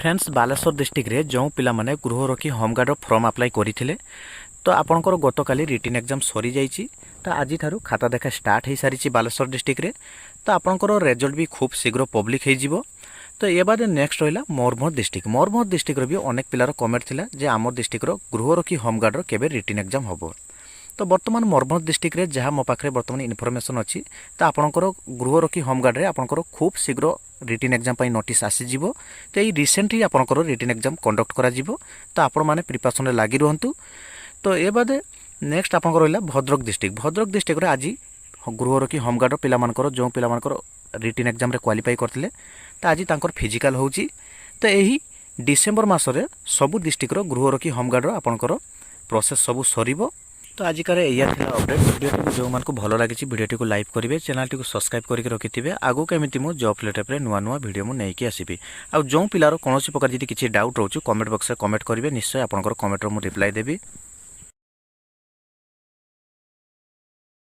Friends Baleshwar district रे जो पिला माने गृह रखी होमगार्ड फॉर्म अप्लाई करथिले तो आपनकर गतकाली रिटन एग्जाम सरी जाइछि। तो आज थारु खाता देखा स्टार्ट हो सारी बालेश्वर डिस्ट्रिक्ट रे। तो आपनकर रिजल्ट भी खूब शीघ्र पब्लिक हो जिवो। तो ये बाद नेक्स्ट रहा मयूरभंज डिस्ट्रिक्ट भी अनेक पिलार कमेंट थिला जे आम डिस्ट्रिक्ट गृह रखी होमगार्ड केबे रिटन एग्जाम हम। तो बर्तमान मयूरभंज डिस्ट्रिक्ट रे जहाँ मो पाखे बर्तमान इनफॉरमेशन अच्छी तो आपनकर गृह रखी होमगार्ड रे आपनकर खूब शीघ्र रिटन एग्जाम नोटिस आसीजिवो। तो ये रिसेंटली आपनकर रिटन एग्जाम कंडक्ट करा जिवो। तो आपण माने प्रिपरेशन लगी रुहंतु। तो ये बाद नेक्स्ट आपनकर रहिला भद्रक डिस्ट्रिक्ट रे आज गृह रखी होमगार्ड पिला मानकर जो पिला मानकर रिटन एग्जाम रे क्वालिफाई करथिले तो आज तांकर फिजिकल होउची। तो यही डिसेम्बर मासरे सबु डिस्ट्रिक्ट गृह रखी होमगार्ड आपनकर प्रोसेस सबु सरीबो। तो आजिकार या अपडेट वीडियो जो मानक भल लगी वीडियो को लाइक करेंगे, चैनल टी सब्सक्राइब करके रखिथे। आगू केमी मुझे जॉब रिलेटेड नुआ नुआ वीडियो मुझे आसबि। आ जो पिलार कौन प्रकार जब किसी डाउट रोचे कमेंट बॉक्स में कमेंट करेंगे, निश्चय आपंकर कमेंट रिप्लाई देवी।